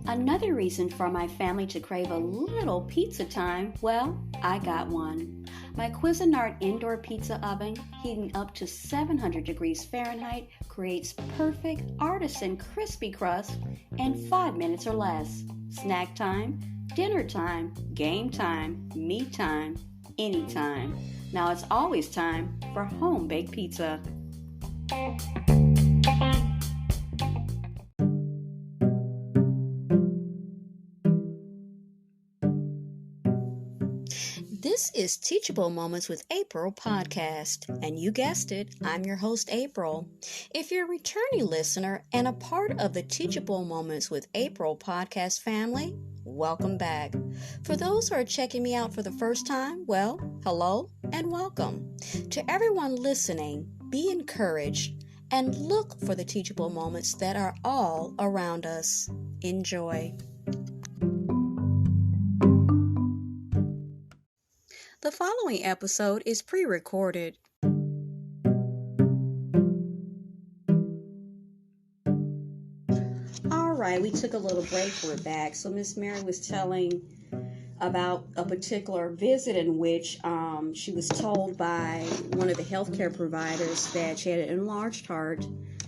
Another reason for my family to crave a little pizza time, well, I got one. My Cuisinart indoor pizza oven, heating up to 700 degrees Fahrenheit, creates perfect artisan crispy crust in 5 minutes or less. Snack time, dinner time, game time, me time, anytime. Now it's always time for home-baked pizza. This is Teachable Moments with April podcast, and you guessed it, I'm your host, April. If you're a returning listener and a part of the Teachable Moments with April podcast family, welcome back. For those who are checking me out for the first time, well, hello and welcome. To everyone listening, be encouraged and look for the teachable moments that are all around us. Enjoy. The following episode is pre-recorded. All right, we took a little break. We're back. So Miss Mary was telling about a particular visit in which she was told by one of the healthcare providers that she had an enlarged heart,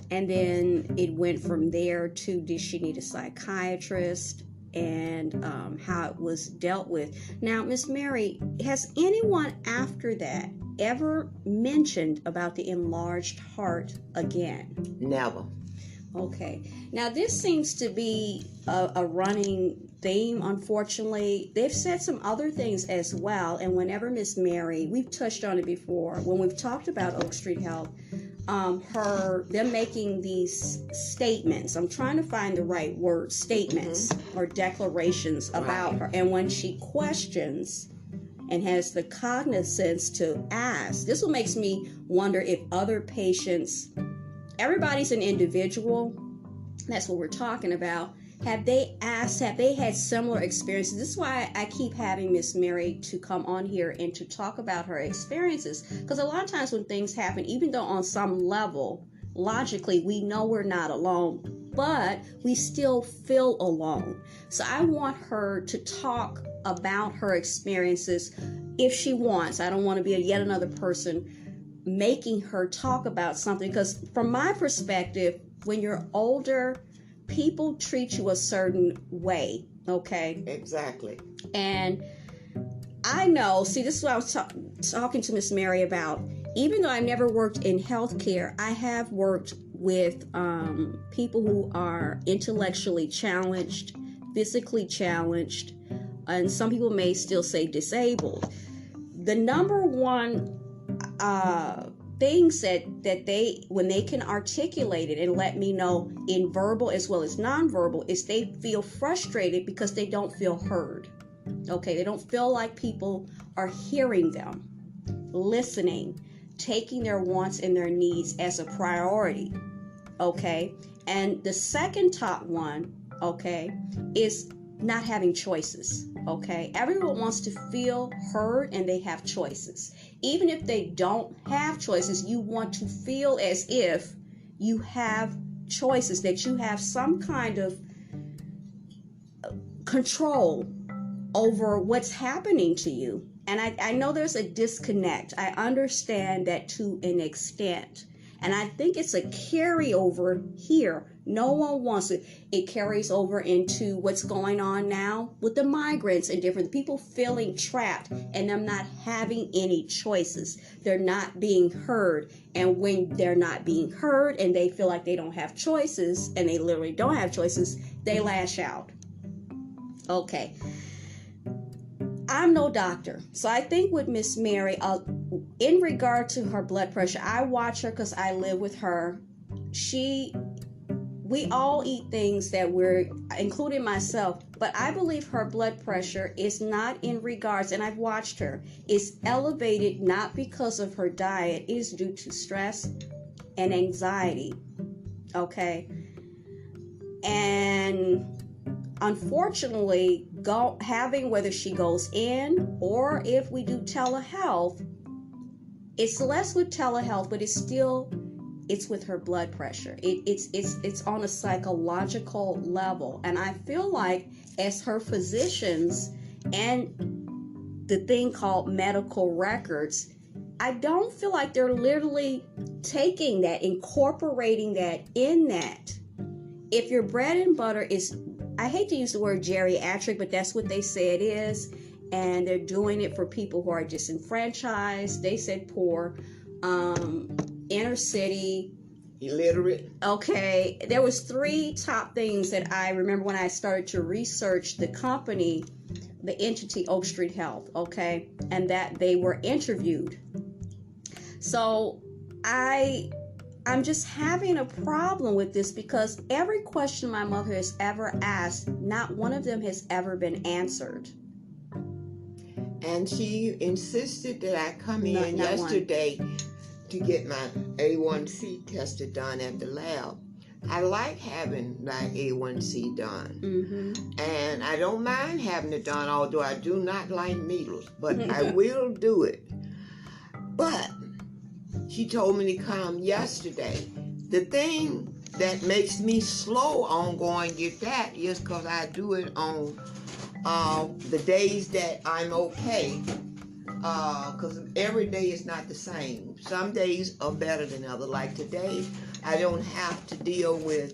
and then it went from there to did she need a psychiatrist, and how it was dealt with. Now, Miss Mary, has anyone after that ever mentioned about the enlarged heart again? Never. Okay. Now, this seems to be a running theme, unfortunately. They've said some other things as well, and whenever Miss Mary, we've touched on it before, when we've talked about Oak Street Health, them making these statements. I'm trying to find the right word, statements or declarations about her. And when she questions and has the cognizance to ask, this will makes me wonder if other patients, everybody's an individual. That's what we're talking about. Have they asked, have they had similar experiences? This is why I keep having Miss Mary to come on here and to talk about her experiences. Because a lot of times when things happen, even though on some level, logically, we know we're not alone, but we still feel alone. So I want her to talk about her experiences if she wants. I don't want to be yet another person making her talk about something. Because from my perspective, when you're older, people treat you a certain way, okay? Exactly. And I know, see, this is what I was talking to Miss Mary about. Even though I never worked in healthcare, I have worked with people who are intellectually challenged, physically challenged, and some people may still say disabled. The number one things that they, when they can articulate it and let me know in verbal as well as nonverbal, is they feel frustrated because they don't feel heard. Okay, they don't feel like people are hearing them, listening, taking their wants and their needs as a priority. Okay, and the second top one, okay, is not having choices. Okay, everyone wants to feel heard and they have choices. Even if they don't have choices, you want to feel as if you have choices, that you have some kind of control over what's happening to you. And I know there's a disconnect. I understand that to an extent. And I think it's a carryover here. No one wants it. It carries over into what's going on now with the migrants and different people feeling trapped and them not having any choices. They're not being heard. And when they're not being heard and they feel like they don't have choices, and they literally don't have choices, they lash out. Okay. I'm no doctor. So I think with Miss Mary, in regard to her blood pressure, I watch her because I live with her. We all eat things that we're, including myself, but I believe her blood pressure is not in regards, and I've watched her, is elevated not because of her diet, it is due to stress and anxiety. Okay. And unfortunately, having, whether she goes in or if we do telehealth, it's less with telehealth, but it's it's with her blood pressure. It's on a psychological level, and I feel like as her physicians and the thing called medical records, I don't feel like they're literally taking that, incorporating that in that. If your bread and butter is, I hate to use the word geriatric, but that's what they say it is, and they're doing it for people who are disenfranchised. They said poor, inner city, illiterate. Okay, there was 3 top things that I remember when I started to research the company, the entity Oak Street Health, okay, and that they were interviewed. So I'm just having a problem with this because every question my mother has ever asked, not one of them has ever been answered. And she insisted that I come in Not yesterday to get my A1C tested done at the lab. I like having my A1C done. Mm-hmm. And I don't mind having it done, although I do not like needles, but I will do it. But she told me to come yesterday. The thing that makes me slow on going to get that is because I do it on the days that I'm okay. Because every day is not the same. Some days are better than others. Like today, I don't have to deal with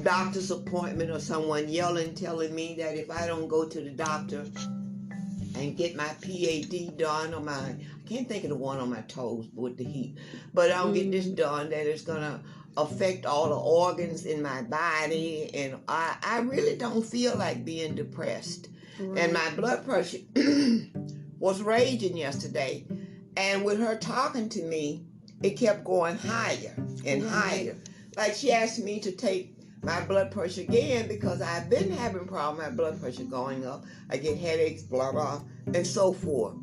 doctor's appointment or someone yelling, telling me that if I don't go to the doctor and get my PAD done, or I can't think of the one on my toes with the heat, but I don't get this done, that it's going to affect all the organs in my body, and I really don't feel like being depressed. Right. And my blood pressure was raging yesterday, and with her talking to me, it kept going higher and higher. Like she asked me to take my blood pressure again because I've been having problems with my blood pressure going up. I get headaches, blah, blah, and so forth.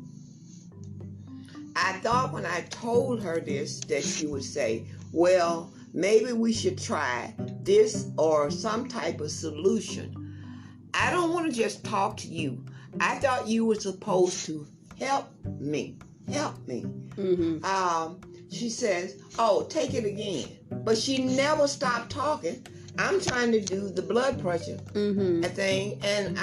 I thought when I told her this that she would say, well, maybe we should try this or some type of solution. I don't want to just talk to you. I thought you were supposed to help me. Mm-hmm. She says, oh, take it again. But she never stopped talking. I'm trying to do the blood pressure thing, and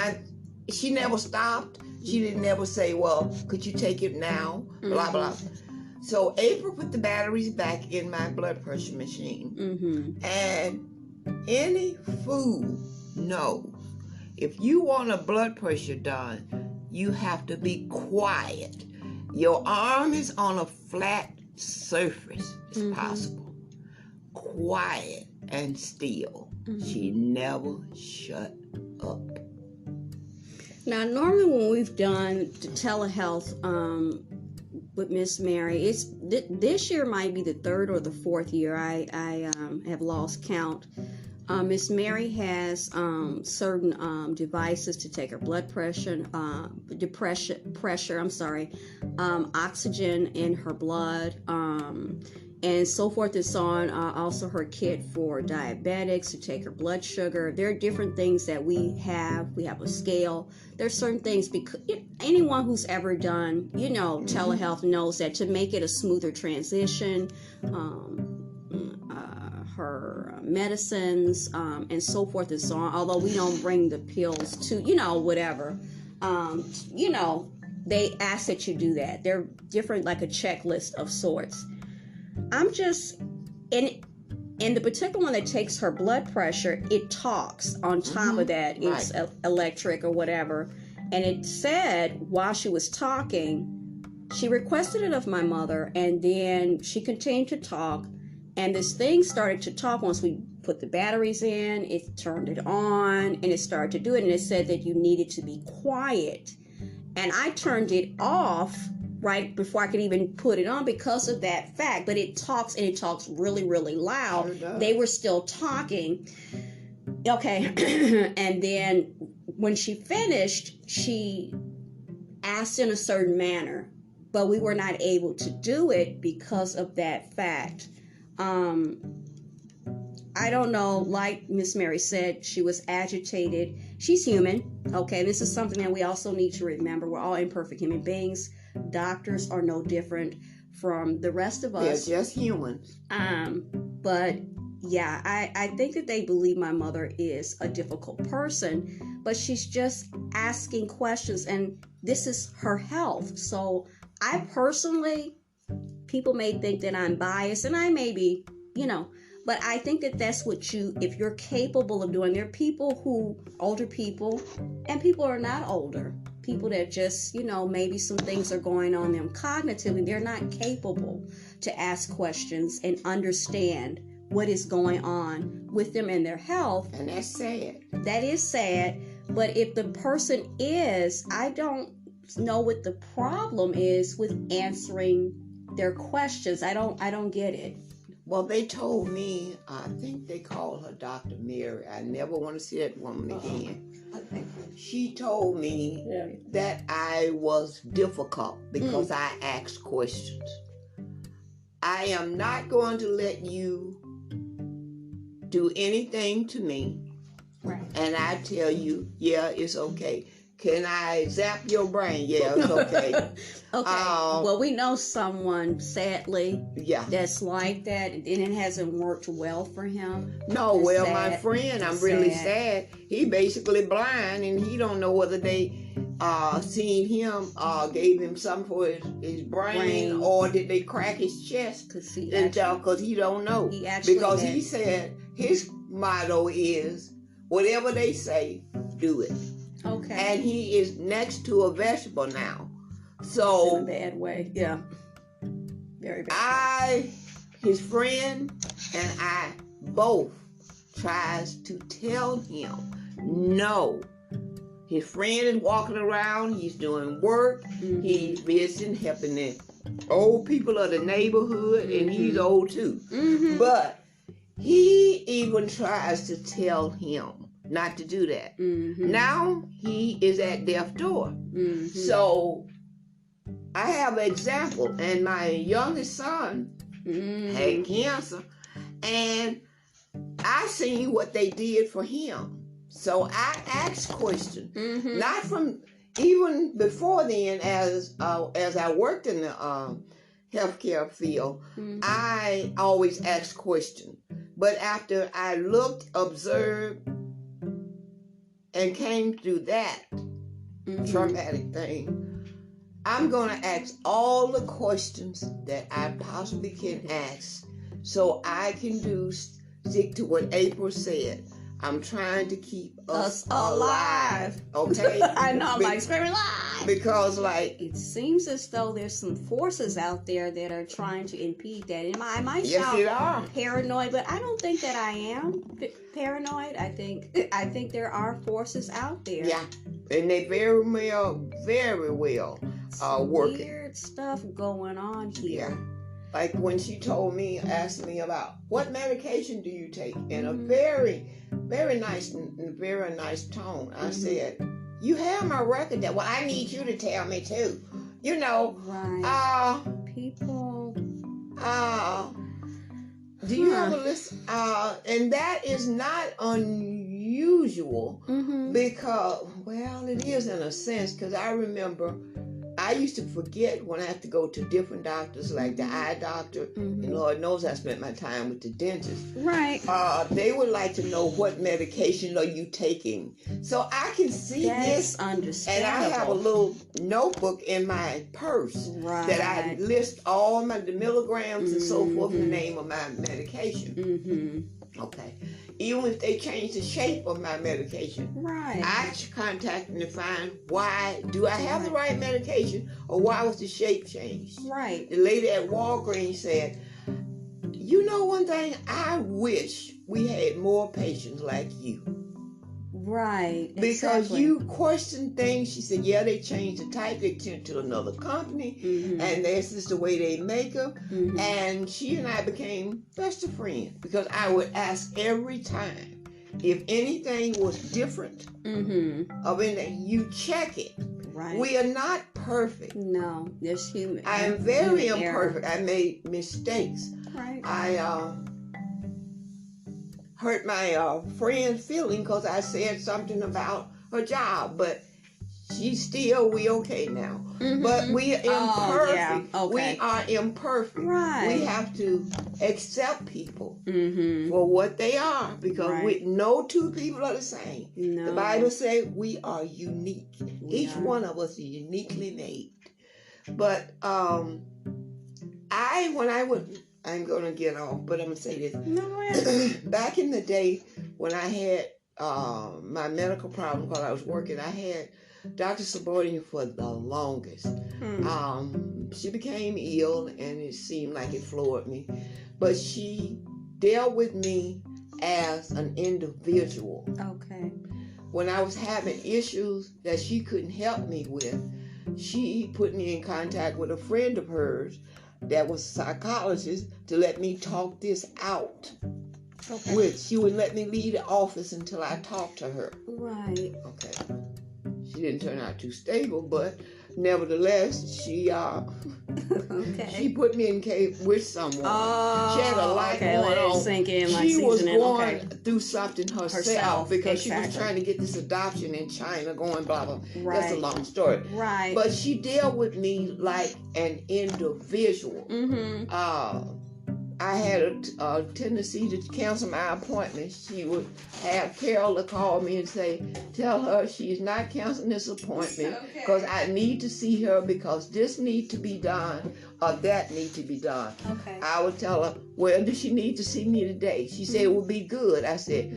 she never stopped. She didn't ever say, well, could you take it now? Blah, blah. So April put the batteries back in my blood pressure machine. And any food knows, if you want a blood pressure done, you have to be quiet. Your arm is on a flat surface, as possible. Quiet and still. She never shut up. Now, normally when we've done the telehealth with Miss Mary, it's this year might be the 3rd or the 4th year. I have lost count. Miss Mary has certain devices to take her blood pressure, oxygen in her blood, and so forth and so on. Also her kit for diabetics to take her blood sugar. There are different things that we have. We have a scale. There's certain things, because anyone who's ever done, telehealth knows that to make it a smoother transition, her medicines, and so forth and so on. Although we don't bring the pills to, whatever, they ask that you do that. They're different, like a checklist of sorts. I'm just, in the particular one that takes her blood pressure, it talks on top of that. It's electric or whatever. And it said while she was talking, she requested it of my mother, and then she continued to talk. And this thing started to talk once we put the batteries in. It turned it on, and it started to do it. And it said that you needed to be quiet. And I turned it off right before I could even put it on because of that fact. But it talks, and it talks really, really loud. Sure, they were still talking. Okay. And then when she finished, she asked in a certain manner, but we were not able to do it because of that fact. I don't know, like Miss Mary said, she was agitated. She's human. Okay, this is something that we also need to remember. We're all imperfect human beings. Doctors are no different from the rest of They're us. just humans. But yeah, I think that they believe my mother is a difficult person, but she's just asking questions, and this is her health. So I personally, people may think that I'm biased, and I may be, but I think that that's what if you're capable of doing. There are people older people, and people are not older. People that just, maybe some things are going on them cognitively. They're not capable to ask questions and understand what is going on with them and their health. And that's sad. That is sad. But if the person is, I don't know what the problem is with answering their questions. I don't get it. Well, they told me, I think they called her Dr. Mary. I never want to see that woman again. She told me that I was difficult because I asked questions. I am not going to let you do anything to me. Right. And I tell you, yeah, it's okay. Can I zap your brain? Yeah, it's okay. Okay. Well, we know someone, sadly, Yeah. that's like that, and it hasn't worked well for him. No, It's well, sad. my friend, I'm really sad. He basically blind, and he don't know whether they seen him, gave him something for his brain, or did they crack his chest? Because he Because he don't know. He actually Because had- he said his motto is, whatever they say, do it. Okay. And he is next to a vegetable now. In a So bad way. Yeah. Very bad. his friend and I both tries to tell him no. His friend is walking around, he's doing work, Mhm. he's visiting, helping the old people of the neighborhood, and he's old too. Mhm. But he even tries to tell him not to do that. Mhm. Now he is at death's door. Mhm. So I have an example, and my youngest son Mhm. had cancer, and I seen what they did for him. So I asked questions, Mhm. not from even before then, as I worked in the healthcare field. Mhm. I always asked questions, but after I looked, observed, and came through that Mhm. traumatic thing, I'm going to ask all the questions that I possibly can ask so I can stick to what April said. I'm trying to keep us alive. Okay? I know, I'm like screaming live. Because, like, It seems as though there's some forces out there that are trying to impede that. And I might yes, sound it are. paranoid, but I don't think that I am paranoid. I think there are forces out there. Yeah. And they very well Some working. weird stuff going on here. Yeah. Like when she told me, asked me about what medication do you take, in a Mhm. very nice tone, I Mhm. said, "You have my record. Well, I need you to tell me too. You know, Right. People. do you have a list? And that is not unusual Mm-hmm. because, well, it is in a sense, because I remember I used to forget when I had to go to different doctors, like the eye doctor, Mhm. and Lord knows I spent my time with the dentist. Right. They would like to know what medication are you taking. So I can see That's this, and understandable. I have a little notebook in my purse Right. that I list all the milligrams and so forth, and the Mhm. name of my medication. Mm-hmm. Okay. Even if they change the shape of my medication, Right. I contact them to find why do I have the right medication, or why was the shape changed. Right. The lady at Walgreens said, "You know one thing, I wish we had more patients like you. Right. Because exactly. you question things." She said, "Yeah, they changed the type, they sent to another company, Mhm. and this is the way they make them." Mhm. And she and I became best of friends because I would ask every time if anything was different, Mhm. of anything, you check it. Right. We are not perfect. No, there's human. I am very human error. imperfect. I made mistakes. Right. I hurt my friend's feeling because I said something about her job, but we okay now. Mhm. But we are imperfect. Yeah. Okay. We are imperfect. Right. We have to accept people Mm-hmm. for what they are, because Right. no two people are the same. No. The Bible says we are unique. We Each are. one of us is uniquely made. But I'm gonna get off, but I'm gonna say this. No, go ahead. Back in the day when I had my medical problem while I was working, I had Dr. Subordinate for the longest. She became ill and it seemed like it floored me. But she dealt with me as an individual. Okay. When I was having issues that she couldn't help me with, she put me in contact with a friend of hers that was a psychologist to let me talk this out. Okay. She would let me leave the office until I talked to her. Right. Okay. She didn't turn out too stable, but nevertheless, she Okay. she put me in cave with someone. Oh, She had a lot okay, going let it on. sink in, like She was seasoning. going Okay. through something herself Herself, because she was exactly. trying to get this adoption in China going blah blah. Right. That's a long story. Right. But she dealt with me like an individual. Mm-hmm. I had a tendency to cancel my appointments. She would have Carol to call me and say, tell her she's not canceling this appointment because I need to see her because this needs to be done or that needs to be done. Okay. I would tell her, well, does she need to see me today? She said it would be good. I said,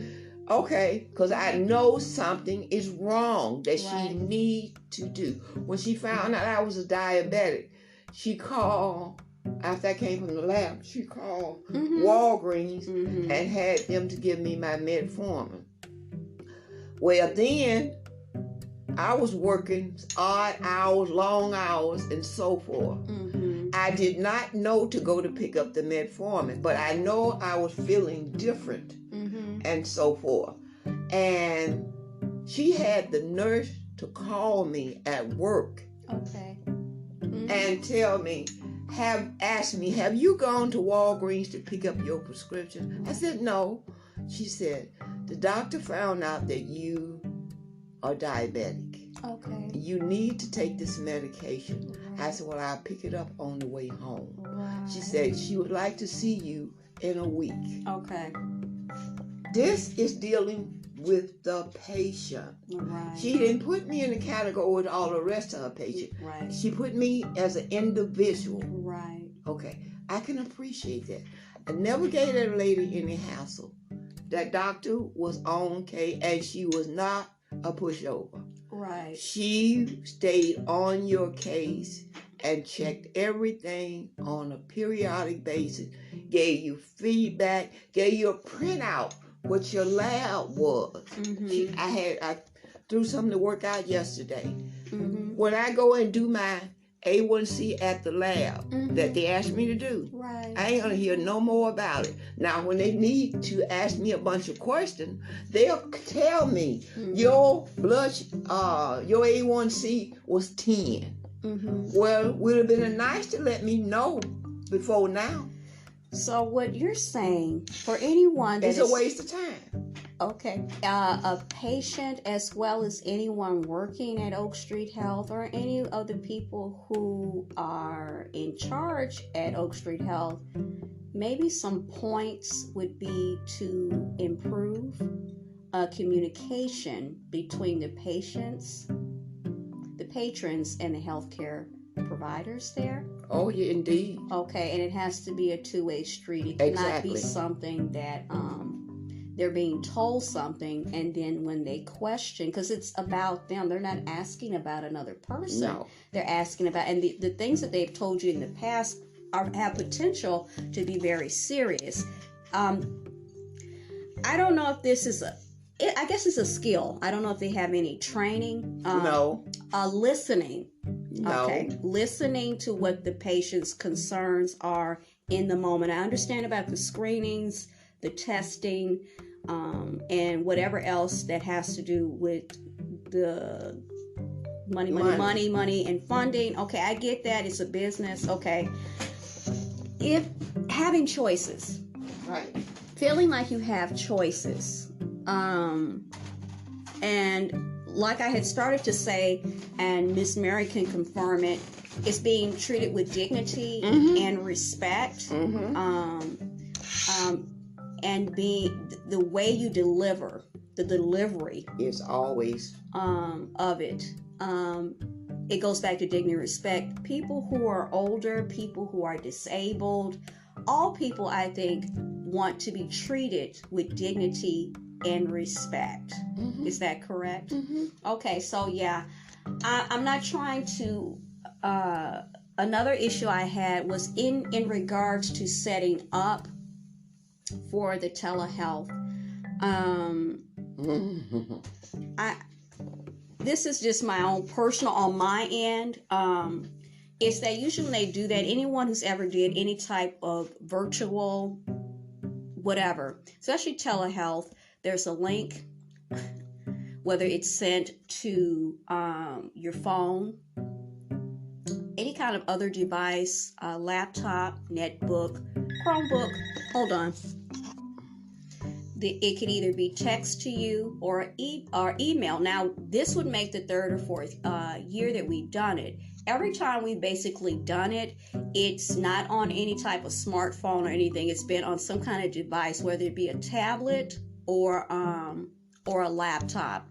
okay, because I know something is wrong that she needs to do. When she found out I was a diabetic, she called. After I came from the lab, she called Walgreens and had them to give me my metformin. Well, then I was working odd hours, long hours, and so forth. I did not know to go to pick up the metformin, but I know I was feeling different and so forth. And she had the nurse to call me at work and tell me, asked me, have you gone to Walgreens to pick up your prescription? I said, no. She said, the doctor found out that you are diabetic. Okay. You need to take this medication. I said, well, I'll pick it up on the way home. Right. She said she would like to see you in a week. Okay. This is dealing with the patient. Right. She didn't put me in the category with all the rest of her patients. Right. She put me as an individual. Right. Okay, I can appreciate that. I never gave that lady any hassle. That doctor was on case, and she was not a pushover. Right. She stayed on your case and checked everything on a periodic basis, gave you feedback, gave you a printout what your lab was. I threw something to work out yesterday. When I go and do my A1C at the lab that they asked me to do, I ain't gonna hear no more about it. Now, when they need to ask me a bunch of questions, they'll tell me your blood, your A1C was 10. Well, it would have been nice to let me know before now. So what you're saying, for anyone that it's a waste of time. Okay. A patient as well as anyone working at Oak Street Health or any of the people who are in charge at Oak Street Health, maybe some points would be to improve communication between the patients, the patrons, and the healthcare providers there. Oh, yeah, indeed. Okay, and it has to be a two-way street. It cannot be something that they're being told something, and then when they question, because it's about them, they're not asking about another person. No. They're asking about, and the things that they've told you in the past have potential to be very serious. I don't know if this is I guess it's a skill. I don't know if they have any training. No. Listening. No. Okay. Listening to what the patient's concerns are in the moment. I understand about the screenings, the testing, and whatever else that has to do with the money and funding. Okay, I get that. It's a business. Okay. If having choices. Right. Feeling like you have choices. And like I had started to say, and Miss Mary can confirm it, it's being treated with dignity and respect, and being the way you deliver, the delivery It's always of it. It goes back to dignity and respect. People who are older, people who are disabled, all people, I think, want to be treated with dignity and respect. Is that correct? Okay, so yeah, I'm not trying to. Another issue I had was in regards to setting up for the telehealth. This is just my own personal on my end. Is that usually when they do that, anyone who's ever did any type of virtual whatever, especially telehealth, there's a link, whether it's sent to your phone, any kind of other device, laptop, netbook, Chromebook, hold on. It could either be text to you or email. Now, this would make the third or fourth year that we've done it. Every time we've basically done it, it's not on any type of smartphone or anything. It's been on some kind of device, whether it be a tablet or a laptop.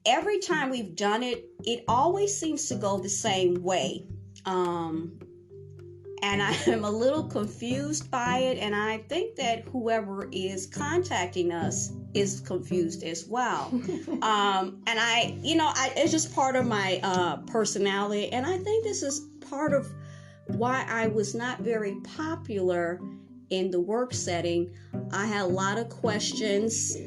Every time we've done it, it always seems to go the same way. And I am a little confused by it, and I think that whoever is contacting us is confused as well. And it's just part of my personality, and I think this is part of why I was not very popular in the work setting. I had a lot of questions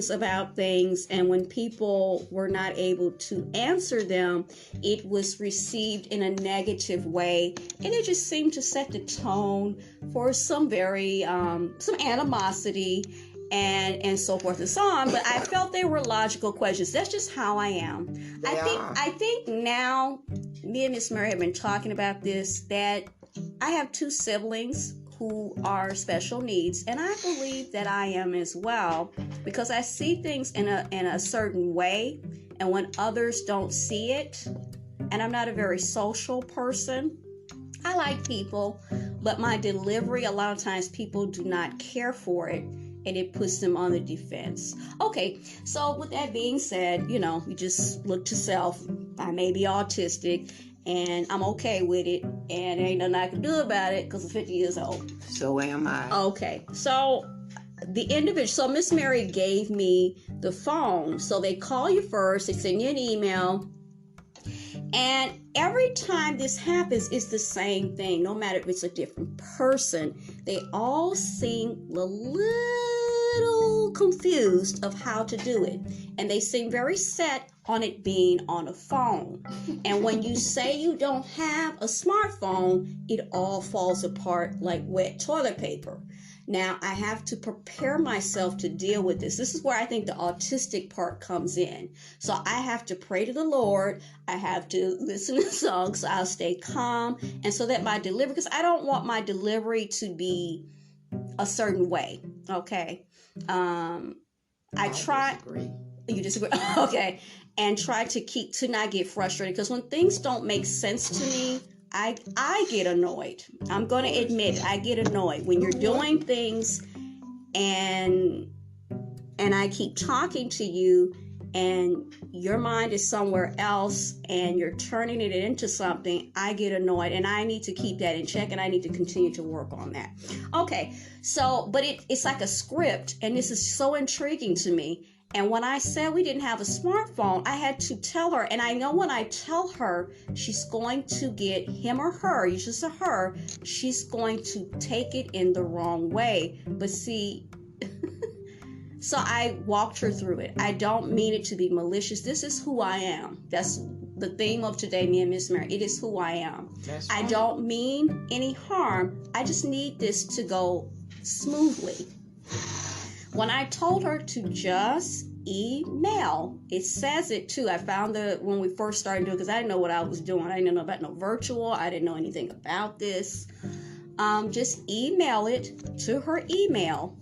about things, and when people were not able to answer them, it was received in a negative way, and it just seemed to set the tone for some very some animosity and so forth and so on. But I felt they were logical questions. That's just how I am. I think now me and Miss Mary have been talking about this, that I have two siblings who are special needs, and I believe that I am as well, because I see things in a certain way, and when others don't see it, and I'm not a very social person. I like people, but my delivery, a lot of times people do not care for it, and it puts them on the defense. Okay, so with that being said, you just look to self. I may be autistic, and I'm okay with it, and ain't nothing I can do about it because I'm 50 years old. So am I. Okay, so the individual, so Miss Mary gave me the phone. So they call you first, they send you an email, and every time this happens, it's the same thing. No matter if it's a different person, they all seem a little confused of how to do it, and they seem very set on it being on a phone. And when you say you don't have a smartphone, it all falls apart like wet toilet paper. Now, I have to prepare myself to deal with this. This is where I think the autistic part comes in. So I have to pray to the Lord. I have to listen to songs, so I'll stay calm, and so that my delivery, because I don't want my delivery to be a certain way. Okay. I try. Disagree. You disagree? Okay. And try to not get frustrated, because when things don't make sense to me, I get annoyed. I'm going to admit I get annoyed when you're doing things and I keep talking to you and your mind is somewhere else and you're turning it into something. I get annoyed, and I need to keep that in check, and I need to continue to work on that. Okay, so but it's like a script, and this is so intriguing to me. And when I said we didn't have a smartphone, I had to tell her. And I know when I tell her, she's going to get him or her, usually it's a her, she's going to take it in the wrong way. But see, so I walked her through it. I don't mean it to be malicious. This is who I am. That's the theme of today, me and Miss Mary. It is who I am. I don't mean any harm. I just need this to go smoothly. When I told her to just email, it says it too. I found when we first started doing it, because I didn't know what I was doing. I didn't know about no virtual. I didn't know anything about this. Just email it to her email,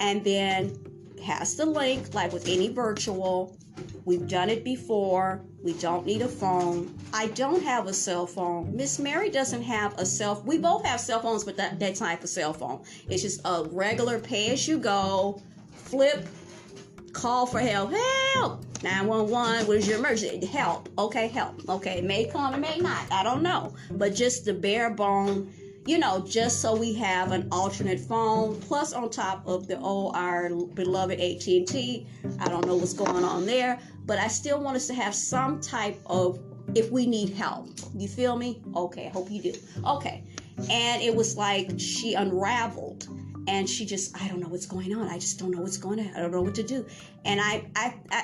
and then has the link, like with any virtual. We've done it before. We don't need a phone. I don't have a cell phone. Miss Mary doesn't have a cell. We both have cell phones, but that type of cell phone. It's just a regular pay-as-you-go, flip, call for help. Help! 911, what is your emergency? Help. Okay, help. Okay, it may come, it may not. I don't know. But just the bare bone, just so we have an alternate phone, plus on top of our beloved AT&T. I don't know what's going on there, but I still want us to have some type of, if we need help. You feel me? Okay, I hope you do. Okay. And it was like she unraveled. And she just, I don't know what's going on. I just don't know what's going on. I don't know what to do. And I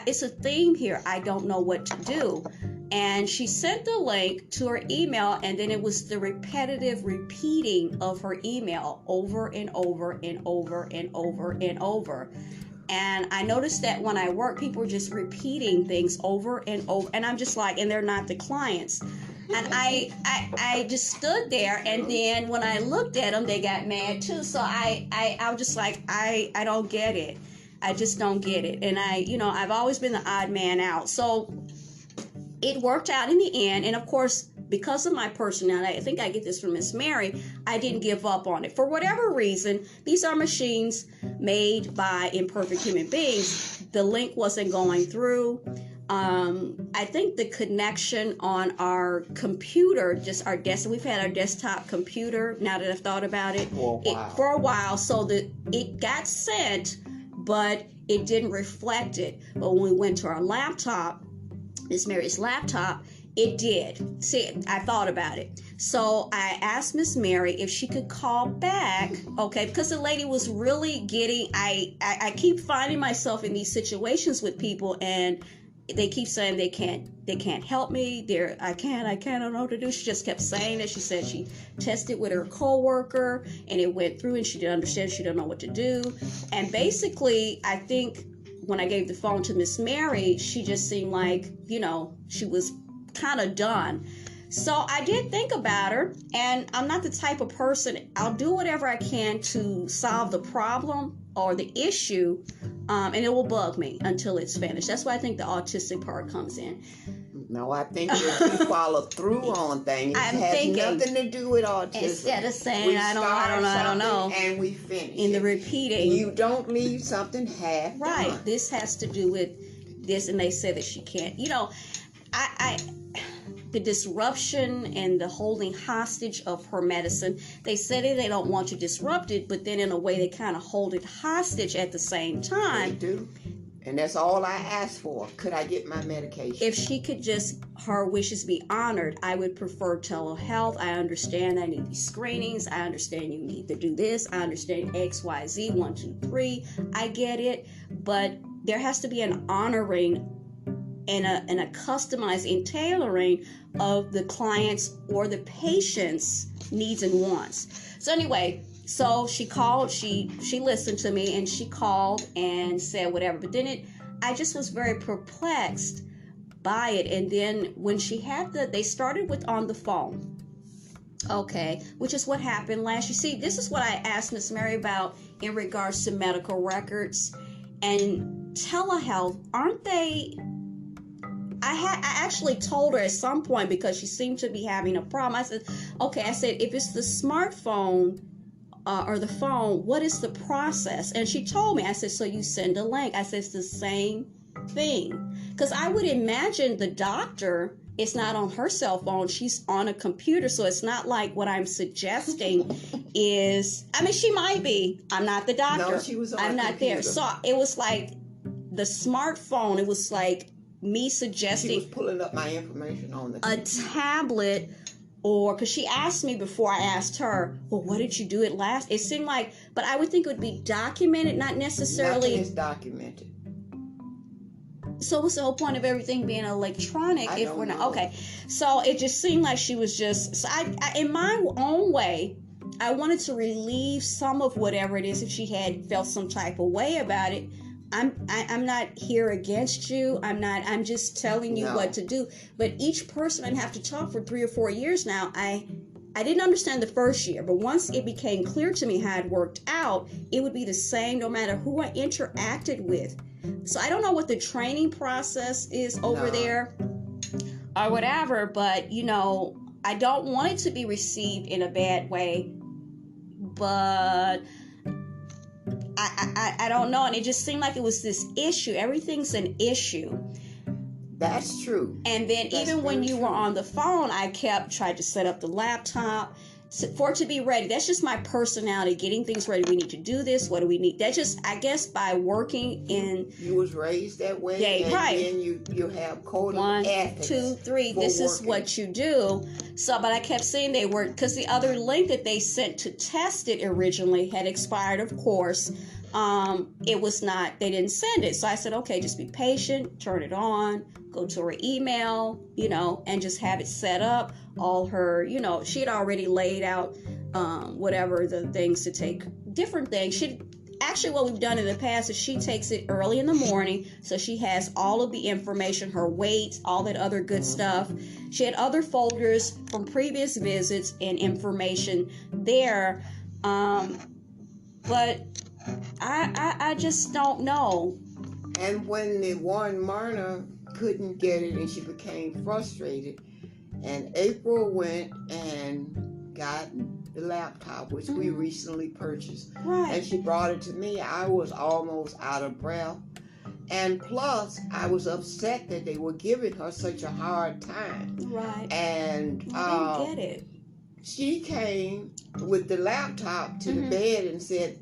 it's a theme here. I don't know what to do. And she sent the link to her email, and then it was the repetitive repeating of her email over and over and over and over and over. And I noticed that when I work, people are just repeating things over and over. And I'm just like, and they're not the clients. And I just stood there, and then when I looked at them, they got mad too. So I was just like, I don't get it. I just don't get it. And I've always been the odd man out. So it worked out in the end. And of course, because of my personality, I think I get this from Miss Mary, I didn't give up on it. For whatever reason, these are machines made by imperfect human beings. The link wasn't going through. I think the connection on our computer, just our desk, we've had our desktop computer, now that I've thought about it, for a while, so that it got sent, but it didn't reflect it. But when we went to our laptop, Miss Mary's laptop, it did. See, I thought about it. So I asked Miss Mary if she could call back, okay, because the lady was really getting, I keep finding myself in these situations with people, and they keep saying they can't help me. I don't know what to do. She just kept saying it. She said she tested with her coworker and it went through, and she didn't understand. She didn't know what to do. And basically, I think when I gave the phone to Miss Mary, she just seemed like, she was kind of done. So I did think about her, and I'm not the type of person, I'll do whatever I can to solve the problem or the issue, and it will bug me until it's finished. That's why I think the autistic part comes in. No, I think that you follow through on things. It has nothing to do with autism. Instead of saying, I don't know, and we finish in the repeating. You don't leave something half right. done. This has to do with this, and they said that she can't. The disruption and the holding hostage of her medicine, they said they don't want to disrupt it, but then in a way they kind of hold it hostage at the same time. They do. And that's all I asked for. Could I get my medication? If she could just, her wishes be honored, I would prefer telehealth. I understand I need these screenings. I understand you need to do this. I understand X, Y, Z, 1, 2, 3. I get it. But there has to be an honoring and a customizing tailoring of the client's or the patient's needs and wants. So anyway, so she called, she listened to me, and she called and said whatever. But then I just was very perplexed by it. And then when she had they started with on the phone. Okay, which is what happened last. You see, this is what I asked Miss Mary about in regards to medical records and telehealth. Aren't they? I actually told her at some point, because she seemed to be having a problem. I said, if it's the smartphone or the phone, what is the process? And she told me. I said, so you send a link. I said, it's the same thing. Because I would imagine the doctor, it's not on her cell phone. She's on a computer. So it's not like what I'm suggesting is, she might be. I'm not the doctor. No, she was on I'm a not computer. there. So it was like the smartphone. It was like me suggesting she was pulling up my information on the a tablet, or because she asked me before I asked her, well, what did you do it last? It seemed like, but I would think it would be documented, not necessarily. Nothing is documented. So what's the whole point of everything being electronic I if don't we're not? know. Okay, so it just seemed like she was just. So I, in my own way, I wanted to relieve some of whatever it is if she had felt some type of way about it. I'm not here against you. I'm just telling you what to do. But each person, I'd have to talk for 3 or 4 years now. I didn't understand the first year, but once it became clear to me how it worked out, it would be the same no matter who I interacted with. So I don't know what the training process is over No. there or whatever, but I don't want it to be received in a bad way, but I don't know, and it just seemed like it was this issue. Everything's an issue. That's true. And then That's even when very you were true. on the phone, I tried to set up the laptop for it to be ready. That's just my personality, getting things ready. We need to do this. What do we need? That's just, I guess, by working in You was raised that way, Yeah, and right. then you have code of 1, ethics. 2, 3. for This is working. what you do. So, but I kept saying they were, because the other link that they sent to test it originally had expired, of course. It was not, they didn't send it. So I said, okay, just be patient, turn it on, go to her email, and just have it set up. All her, she had already laid out whatever the things to take, different things. Actually, what we've done in the past is she takes it early in the morning, so she has all of the information, her weights, all that other good stuff. She had other folders from previous visits and information there, but I just don't know. And when the one Myrna couldn't get it and she became frustrated, and April went and got the laptop, which we recently purchased, and Right. she brought it to me, I was almost out of breath. And plus, I was upset that they were giving her such a hard time. Right. And I didn't get it. she came with the laptop to the Mhm. bed and said,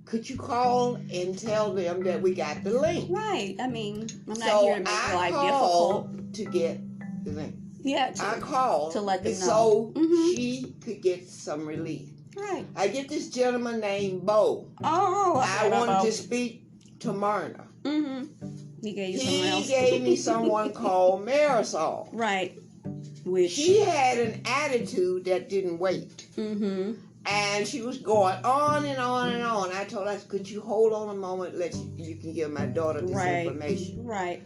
could you call and tell them that we got the link? Right. I mean, I'm not So here to make your I life difficult. called to get the link. Yeah. I called to let them so know. Mhm. she could get some relief. Right. I get this gentleman named Bo. Oh, I wanted to speak to Myrna. He gave you someone He else. gave me someone called Marisol. Right. Which. She had an attitude that didn't wait. And she was going on and on and on. I told her, could you hold on a moment, you can give my daughter this Right. information. Right.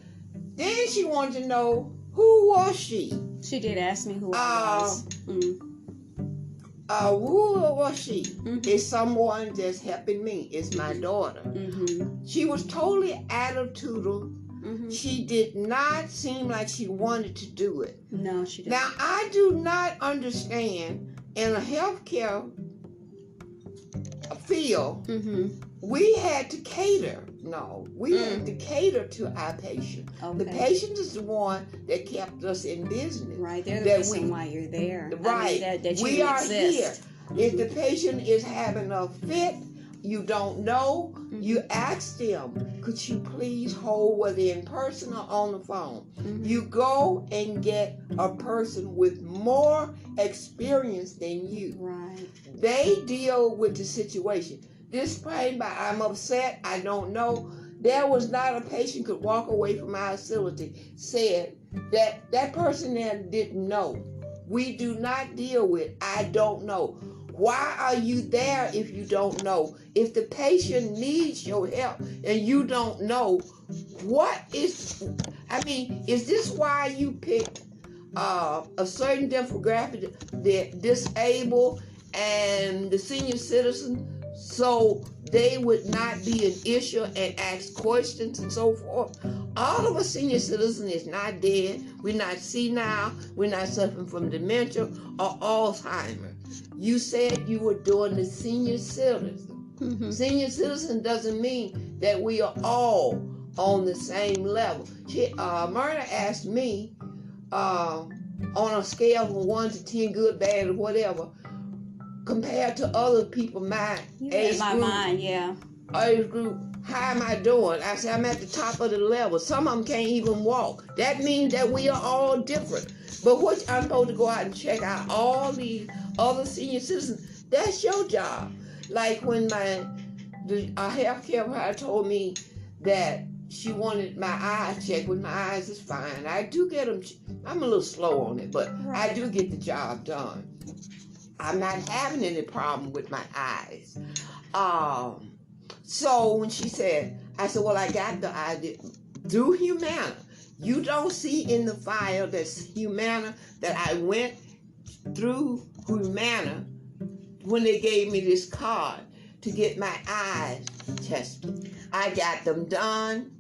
Then she wanted to know, who was she? She did ask me who I was. Who was she? Mhm. Is someone that's helping me. It's my daughter. She was totally attitudinal. She did not seem like she wanted to do it. No, she didn't. Now, I do not understand in a healthcare field, we had to cater. No, we had to cater to our patient. Okay. The patient is the one that kept us in business. Right. They're the that reason why you're there. Right. I mean, that we you are exist. here. If the patient is having a fit, you don't know, you ask them, could you please hold, whether in person or on the phone? You go and get a person with more experience than you. Right. They deal with the situation. This pain, by I'm upset, I don't know. There was not a patient could walk away from our facility said that person there didn't know. We do not deal with, I don't know. Why are you there if you don't know? If the patient needs your help and you don't know, is this why you picked a certain demographic, the disabled and the senior citizen, so they would not be an issue and ask questions and so forth? All of us senior citizens is not dead. We're not senile. We're not suffering from dementia or Alzheimer's. You said you were doing the senior citizen. Senior citizen doesn't mean that we are all on the same level. Myrna asked me on a scale from 1 to 10, good, bad, or whatever, compared to other people my You age read my group, mind, yeah. age group, how am I doing? I said, I'm at the top of the level. Some of them can't even walk. That means that we are all different. But what I'm supposed to go out and check out all these other senior citizens, that's your job. Like when the healthcare provider told me that she wanted my eyes checked. When my eyes is fine. I do get them. I'm a little slow on it, but I do get the job done. I'm not having any problem with my eyes. So when she said, I said, well, I got the idea through Humana. You don't see in the file that's Humana that I went through Humana when they gave me this card to get my eyes tested. I got them done.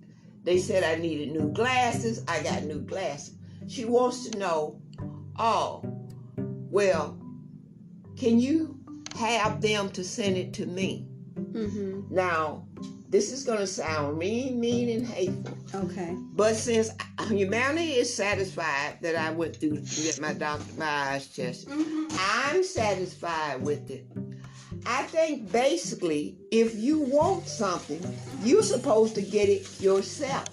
They said I needed new glasses. I got new glasses. She wants to know, oh, well, can you have them to send it to me? Mm-hmm. Now, this is going to sound mean, and hateful. Okay. But since humanity is satisfied that I went through to get my eyes tested, I'm satisfied with it. I think basically, if you want something, you're supposed to get it yourself.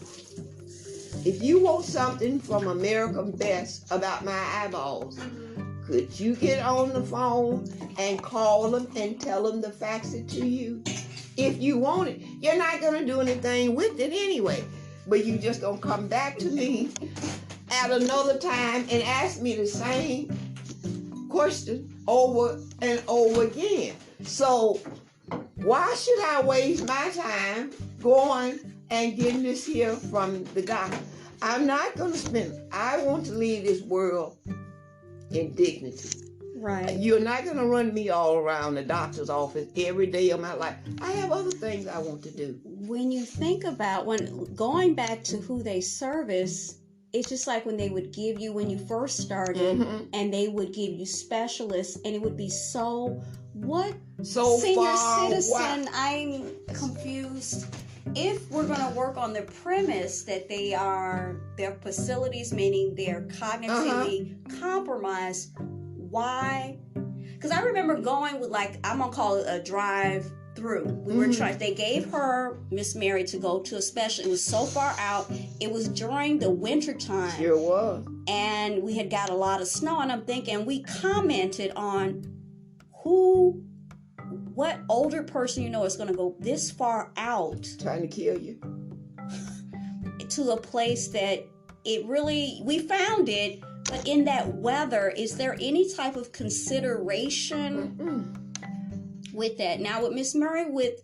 If you want something from American Best about my eyeballs, could you get on the phone and call them and tell them to fax it to you? If you want it, you're not going to do anything with it anyway. But you just going to come back to me at another time and ask me the same question over and over again. So why should I waste my time going and getting this here from the doctor? I'm not going to spend. I want to leave this world in dignity. Right. You're not going to run me all around the doctor's office every day of my life. I have other things I want to do. When you think about going back to who they service, it's just like when they would give you, when you first started, and they would give you specialists, and it would be so senior citizen. I'm confused. If we're going to work on the premise that their facilities, meaning they're cognitively compromised, why? Because I remember going with, like, I'm going to call it a drive-through. We were trying, they gave her, Miss Mary, to go to a special. It was so far out. It was during the winter time. Sure was. And we had got a lot of snow, and I'm thinking, we commented on what older person is going to go this far out, trying to kill you, to a place that we found it, but in that weather, is there any type of consideration with that? Now with Miss Murray, with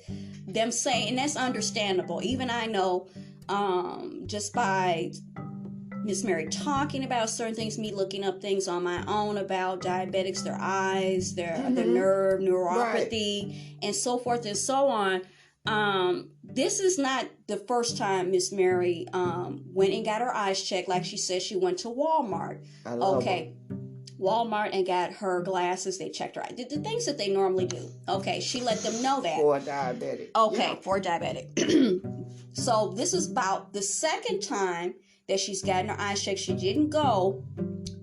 them saying, and that's understandable, even I know, just by Miss Mary talking about certain things, me looking up things on my own about diabetics, their eyes, their nerve, neuropathy, and so forth and so on. This is not the first time Miss Mary went and got her eyes checked. Like she said, she went to Walmart. Walmart and got her glasses. They checked her eyes. The things that they normally do. Okay, she let them know that. For a diabetic. Okay, for a diabetic. So this is about the second time that she's gotten her eyes checked. She didn't go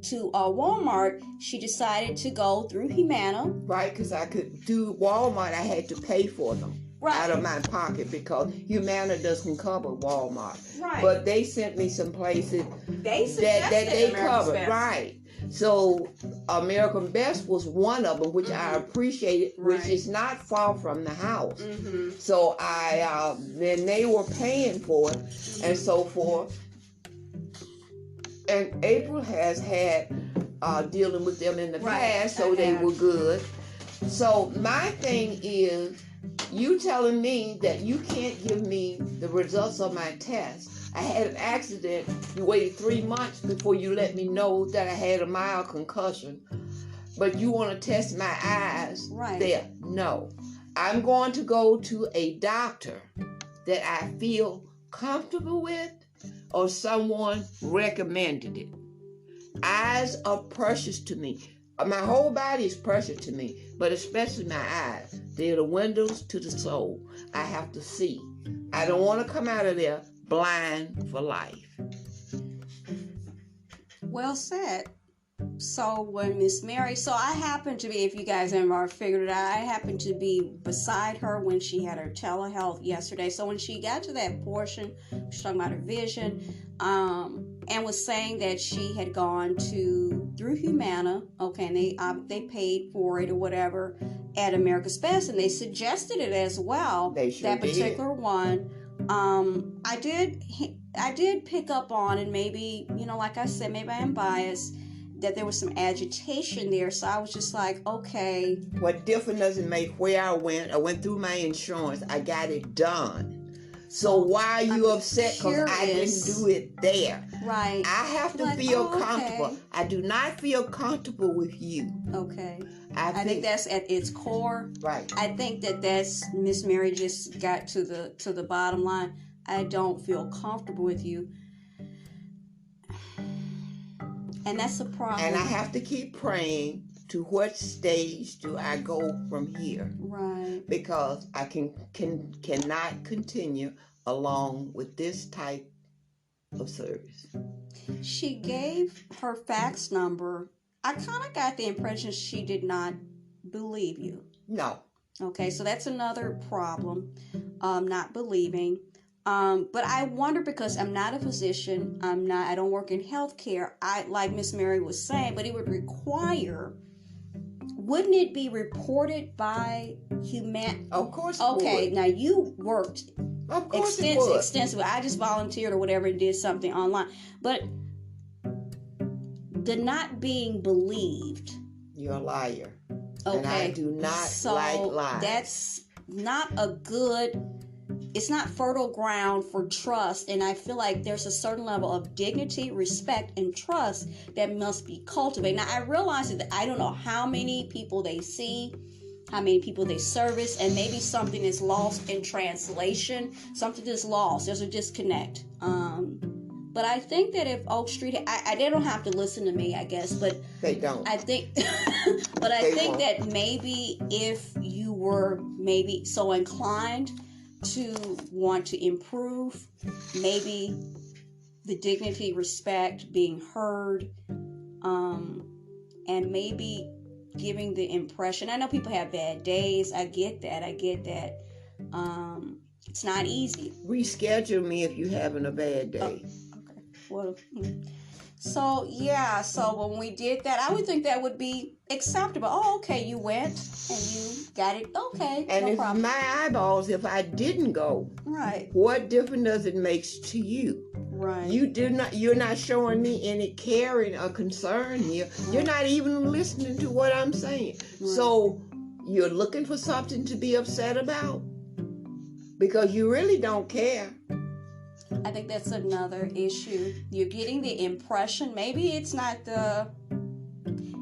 to Walmart. She decided to go through Humana. Right, because I could do Walmart. I had to pay for them out of my pocket because Humana doesn't cover Walmart. Right. But they sent me some places that they covered. Right. So American Best was one of them, which I appreciated, which is not far from the house. So then they were paying for it and so forth. And April has had dealing with them in the past, so they were good. So my thing is, you telling me that you can't give me the results of my test. I had an accident. You waited 3 months before you let me know that I had a mild concussion. But you want to test my eyes there. No. I'm going to go to a doctor that I feel comfortable with, or someone recommended it. Eyes are precious to me. My whole body is precious to me, but especially my eyes. They're the windows to the soul. I have to see. I don't want to come out of there blind for life. Well said. So when Miss Mary, I happened to be, if you guys haven't already figured it out, I happened to be beside her when she had her telehealth yesterday. So when she got to that portion, she was talking about her vision, and was saying that she had gone through Humana, and they paid for it or whatever at America's Best, and they suggested it as well. They sure that particular one. I did pick up on, and maybe, like I said, maybe I am biased, that there was some agitation there. So I was just like, okay. What difference does it make where I went? I went through my insurance. I got it done. So why are you I'm upset because I didn't curious. do it there? Right. I have to Like, feel oh, comfortable. okay. I do not feel comfortable with you. Okay. I I think that's at its core. right. I think that's Miss Mary just got to the bottom line. I don't feel comfortable with you. And that's a problem. And I have to keep praying to what stage do I go from here? Right. Because I cannot continue along with this type of service. She gave her fax number. I kind of got the impression she did not believe you. No. Okay, so that's another problem, not believing. But I wonder, because I'm not a physician, I don't work in healthcare. Like Miss Mary was saying, but it would require, wouldn't it be reported by human? Of course. Okay, now you worked of course it would. extensively. I just volunteered or whatever and did something online. But the not being believed. You're a liar. Okay. And I do not like lies. That's not a good, it's not fertile ground for trust. And I feel like there's a certain level of dignity, respect, and trust that must be cultivated. Now, I realize that I don't know how many people they see, how many people they service, and maybe something is lost in translation. Something is lost. There's a disconnect. But I think that if Oak Street, they don't have to listen to me, I guess, but they don't. I think, but I think that maybe if you were maybe so inclined to want to improve, maybe the dignity, respect, being heard, and maybe giving the impression. I know people have bad days. I get that. It's not easy. Reschedule me if you're having a bad day. Okay. Well, so when we did that, I would think that would be acceptable. Oh, okay, you went and you got it. Okay, and no if problem. my eyeballs, if I didn't go, Right. What difference does it make to you? Right. You're not showing me any caring or concern here. Right. You're not even listening to what I'm saying. Right. So you're looking for something to be upset about because you really don't care. I think that's another issue. You're getting the impression, maybe it's not the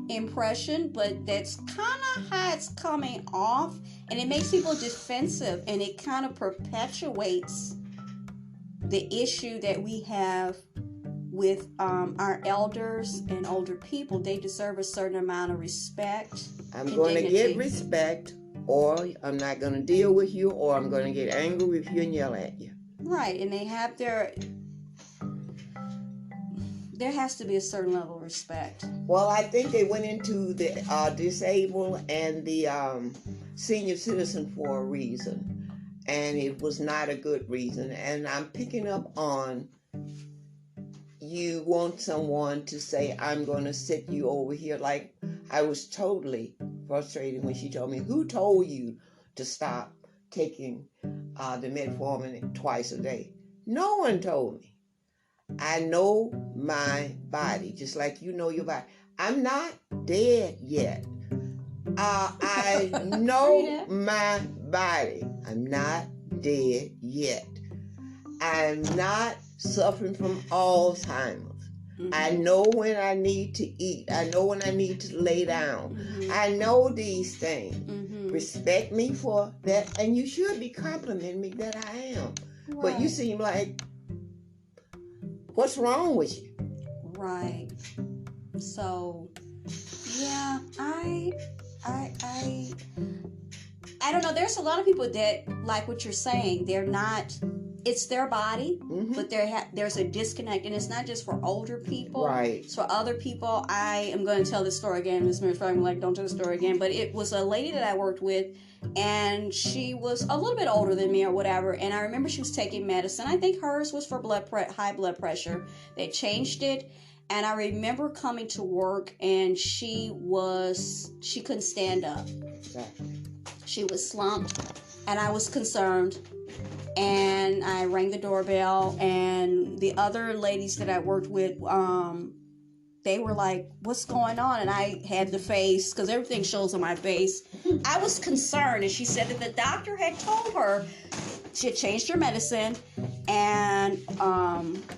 impression, but that's kind of how it's coming off, and it makes people defensive, and it kind of perpetuates the issue that we have with our elders and older people. They deserve a certain amount of respect. I'm going to get respect, or I'm not going to deal with you, or I'm going to get angry with you and yell at you. Right, and they have there has to be a certain level of respect. Well, I think they went into the disabled and the senior citizen for a reason, and it was not a good reason. And I'm picking up on, you want someone to say, I'm going to sit you over here. Like, I was totally frustrated when she told me, who told you to stop taking the metformin twice a day? No one told me. I know my body, just like you know your body. I'm not dead yet. I know my body. I'm not dead yet. I'm not suffering from Alzheimer's. Mm-hmm. I know when I need to eat. I know when I need to lay down. Mm-hmm. I know these things. Mm-hmm. Respect me for that, and you should be complimenting me that I am. Right. But you seem like, what's wrong with you? Right. So, yeah, I don't know. There's a lot of people that, like what you're saying, they're not, it's their body, mm-hmm. but there's a disconnect, and it's not just for older people. Right. It's for other people. I am going to tell this story again. Ms. Mary's probably like, don't tell the story again. But it was a lady that I worked with, and she was a little bit older than me or whatever. And I remember she was taking medicine. I think hers was for high blood pressure. They changed it. And I remember coming to work, and she couldn't stand up. Exactly. She was slumped, and I was concerned. And I rang the doorbell, and the other ladies that I worked with, they were like, what's going on? And I had the face, because everything shows on my face. I was concerned, and she said that the doctor had told her she had changed her medicine, and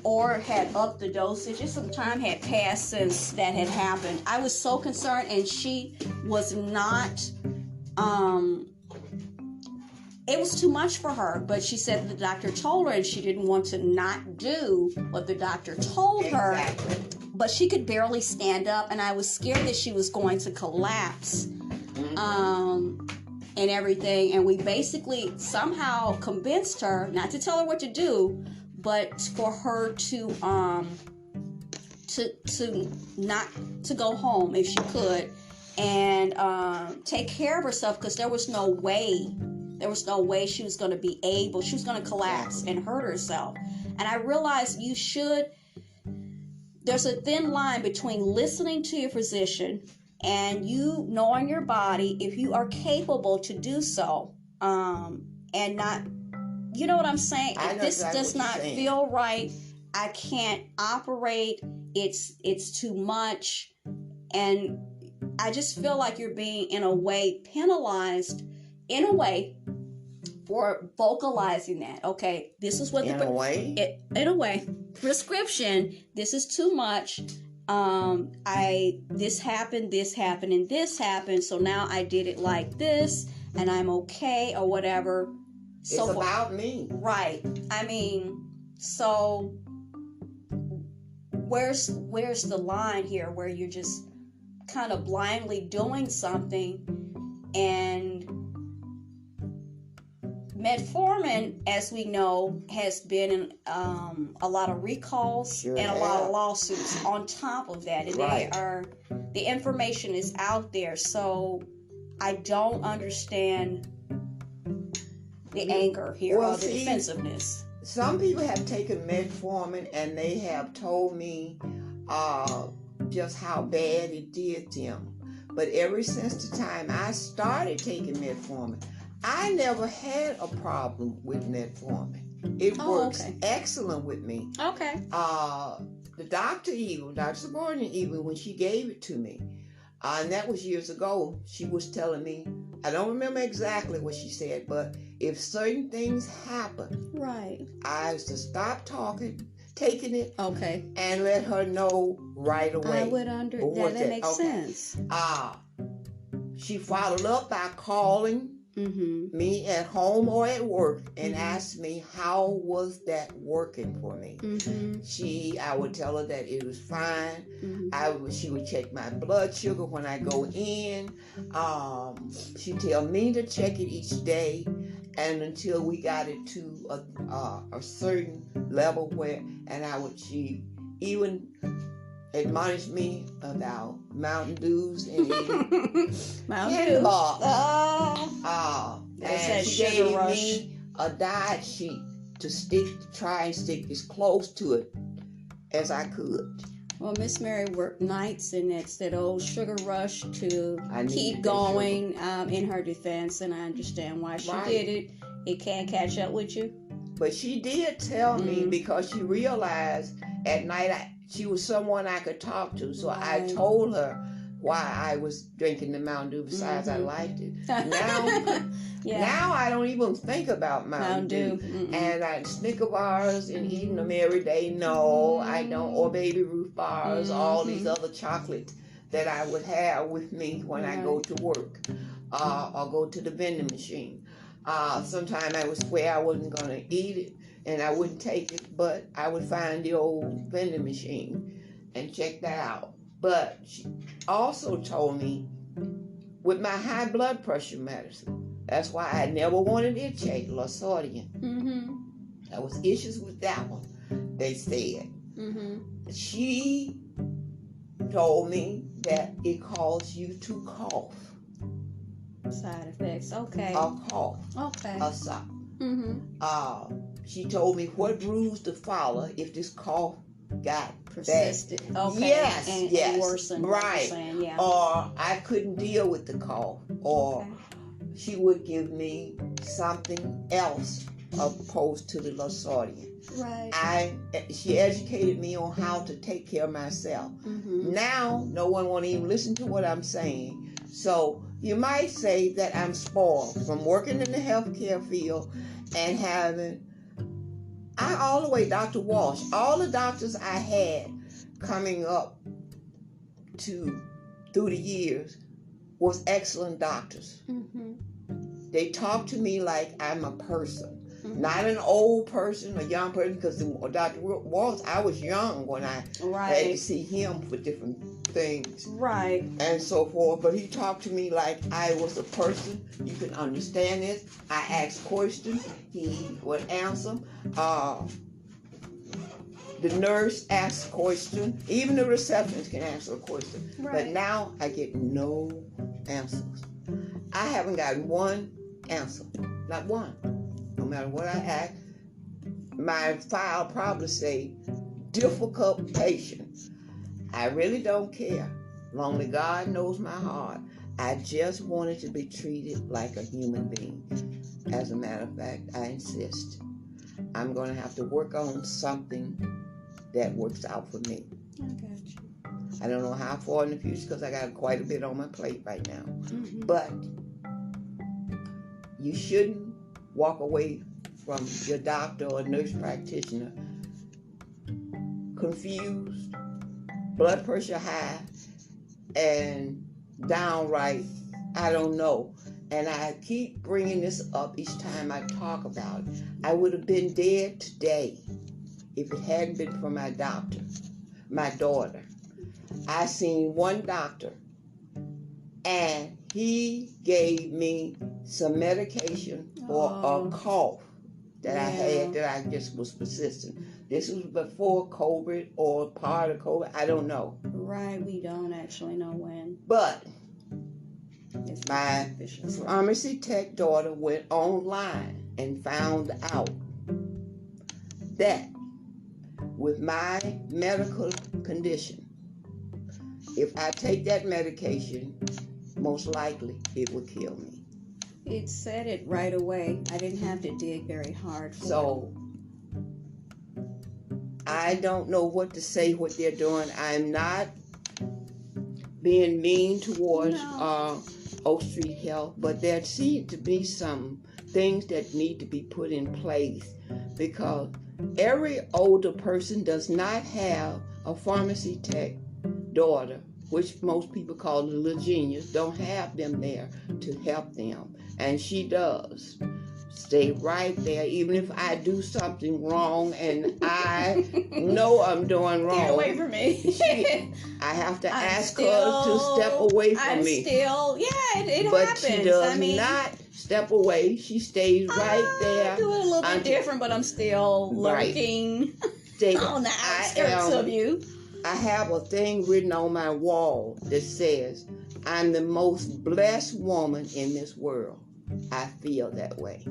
or had upped the dosage. Just some time had passed since that had happened. I was so concerned, and she was not. It was too much for her, but she said the doctor told her, and she didn't want to not do what the doctor told her. Exactly. But she could barely stand up, and I was scared that she was going to collapse, and everything. And we basically somehow convinced her not to tell her what to do, but for her to not to go home if she could, and take care of herself, because there was no way she was going to be able. She was going to collapse and hurt herself. And I realized there's a thin line between listening to your physician and you knowing your body, if you are capable to do so, and not, you know what I'm saying? If this does not feel right, I can't operate. It's too much. And I just feel like you're being, in a way, penalized, in a way, for vocalizing that. Okay, this is what in a way, prescription. This is too much. This happened, and this happened. So now I did it like this, and I'm okay, or whatever. So it's about me, right? I mean, so where's the line here where you're just kind of blindly doing something? And metformin, as we know, has been in a lot of recalls and a lot of lawsuits on top of that. And the information is out there. So I don't understand the anger here, or the defensiveness. Some people have taken metformin and they have told me just how bad it did them. But ever since the time I started taking metformin, I never had a problem with metformin. It works excellent with me. Okay. The doctor, Dr. Subordinate, even when she gave it to me, and that was years ago, she was telling me, I don't remember exactly what she said, but if certain things happen, right, I was to stop taking it, and let her know right away. I would that makes sense. She followed up by calling me at home or at work and asked me how was that working for me. I would tell her that it was fine. She would check my blood sugar when I go in. She'd tell me to check it each day, and until we got it to a certain level she even admonished me about Mountain Dews and candy bars. And she gave me a diet sheet to try and stick as close to it as I could. Well, Miss Mary worked nights, and it's that old sugar rush to keep going in her defense, and I understand why she did it. It can't catch up with you. But she did tell me, because she realized at night she was someone I could talk to. So I told her why I was drinking the Mountain Dew. Besides, I liked it. Now I don't even think about Mountain Dew. And Snicker bars and eating them every day. No, I don't. Or Baby Ruth bars, all these other chocolates that I would have with me when I go to work or go to the vending machine. Sometimes I would swear I wasn't going to eat it and I wouldn't take it, but I would find the old vending machine and check that out. But she also told me with my high blood pressure medicine, that's why I never wanted it checked, Losartan. There was issues with that one, they said. She told me that it caused you to cough. Side effects, okay. A cough. Okay. A sock. She told me what rules to follow if this cough got persisted. Okay. Yes, and worsened. Right. Saying, yeah. Or I couldn't deal with the cough. Or she would give me something else opposed to the Losartan. Right. She educated me on how to take care of myself. Now, no one won't even listen to what I'm saying. So you might say that I'm spoiled from working in the healthcare field and having, all the way, Dr. Walsh, all the doctors I had coming up through the years was excellent doctors. Mm-hmm. They talk to me like I'm a person. Mm-hmm. Not an old person, a young person, because Dr. Walsh, I was young when I had to see him for different things. Right. And so forth. But he talked to me like I was a person. You can understand it. I asked questions. He would answer. The nurse asks questions. Even the receptionist can answer a question. Right. But now I get no answers. I haven't gotten one answer. Not one. No matter what I ask, my file probably say difficult patient. I really don't care. Only God knows my heart. I just wanted to be treated like a human being. As a matter of fact, I insist. I'm going to have to work on something that works out for me. I got you. I don't know how far in the future because I got quite a bit on my plate right now. Mm-hmm. But you shouldn't walk away from your doctor or nurse practitioner confused, blood pressure high, and downright, I don't know. And I keep bringing this up each time I talk about it. I would have been dead today if it hadn't been for my doctor, my daughter. I seen one doctor, and he gave me some medication for a cough that I had that I just was persistent. This was before COVID or part of COVID. I don't know. Right, we don't actually know when. But It's my official. pharmacy tech daughter went online and found out that with my medical condition, if I take that medication, most likely it will kill me. It said it right away. I didn't have to dig very hard for So I don't know what to say, what they're doing. I'm not being mean towards Oak Street Health, but there seem to be some things that need to be put in place because every older person does not have a pharmacy tech daughter, which most people call the little genius, don't have them there to help them. And she does. Stay right there, even if I do something wrong and I know I'm doing wrong. Get away from me. I have to ask her to step away from me. It but happens. She does not step away. She stays right there. I do it a little bit different, but I'm still lurking on the outskirts of you. I have a thing written on my wall that says, I'm the most blessed woman in this world. I feel that way.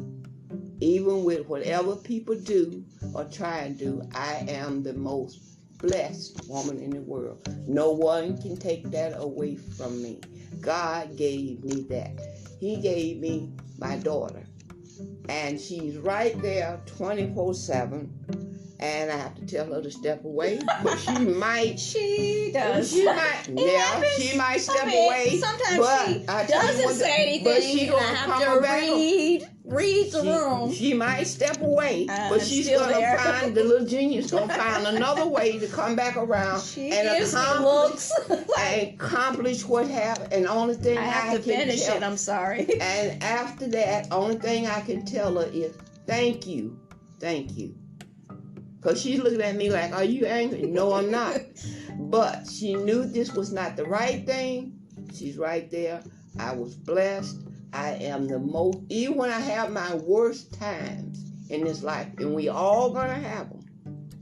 Even with whatever people do or try and do, I am the most blessed woman in the world. No one can take that away from me. God gave me that. He gave me my daughter. And she's right there 24/7. And I have to tell her to step away, but she might. She does. She might. Yeah, she might step away. Sometimes but she doesn't say anything. But she gonna have to read the room. She might step away, but she's still gonna there. find the little genius. Gonna find another way to come back around and accomplish what happened. And the only thing I have to finish it. I'm sorry. And after that, only thing I can tell her is thank you. Because she's looking at me like, are you angry? No, I'm not. But she knew this was not the right thing. She's right there. I was blessed. I am the most, even when I have my worst times in this life, and we all going to have them.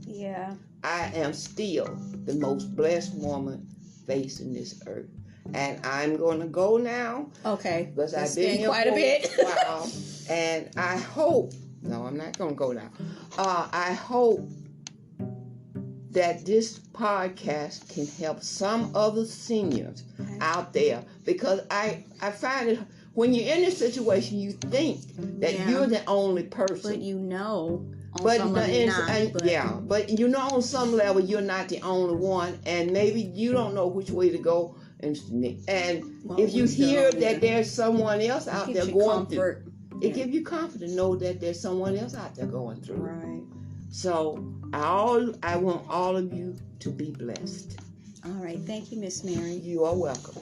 Yeah. I am still the most blessed woman facing this earth. And I'm going to go now. Okay. Because I've been here quite a bit. For a while. And I hope, no, I'm not going to go now. I hope that this podcast can help some other seniors out there, because I find it when you're in this situation, you think that you're the only person, but you know, but you know on some level you're not the only one, and maybe you don't know which way to go. And if you hear that there's someone else out there going through, It gives you confidence to know that there's someone else out there going through. Right. So I want all of you to be blessed. All right. Thank you, Miss Mary. You are welcome.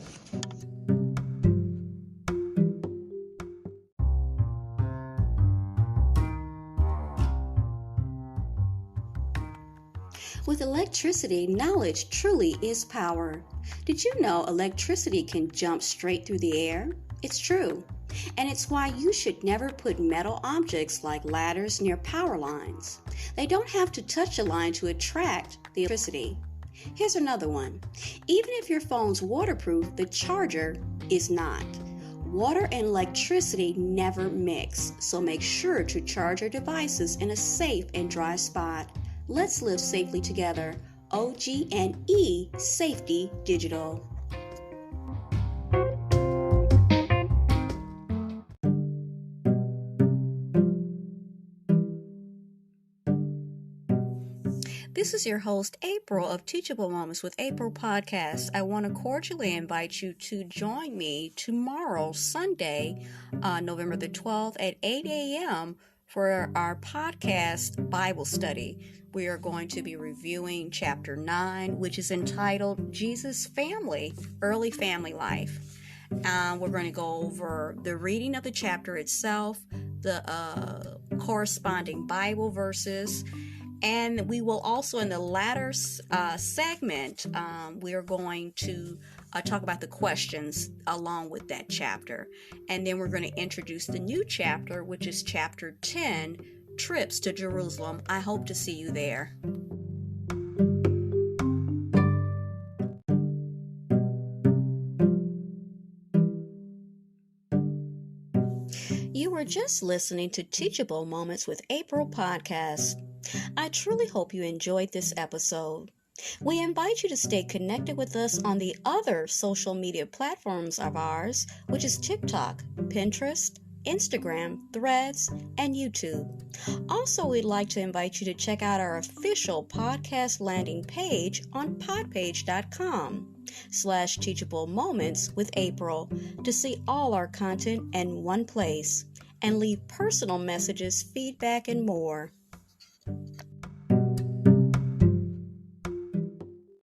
With electricity, knowledge truly is power. Did you know electricity can jump straight through the air? It's true. And it's why you should never put metal objects like ladders near power lines. They don't have to touch a line to attract the electricity. Here's another one. Even if your phone's waterproof, the charger is not. Water and electricity never mix, so make sure to charge your devices in a safe and dry spot. Let's live safely together. OG&E Safety Digital. This is your host, April, of Teachable Moments with April podcast. I want to cordially invite you to join me tomorrow, Sunday, November the 12th at 8 a.m. for our podcast Bible study. We are going to be reviewing chapter 9, which is entitled Jesus' Family, Early Family Life. We're going to go over the reading of the chapter itself, the corresponding Bible verses, and we will also, in the latter segment, we are going to talk about the questions along with that chapter. And then we're going to introduce the new chapter, which is chapter 10, Trips to Jerusalem. I hope to see you there. You were just listening to Teachable Moments with April podcast. I truly hope you enjoyed this episode. We invite you to stay connected with us on the other social media platforms of ours, which is TikTok, Pinterest, Instagram, Threads, and YouTube. Also, we'd like to invite you to check out our official podcast landing page on podpage.com/teachable moments with April to see all our content in one place and leave personal messages, feedback, and more.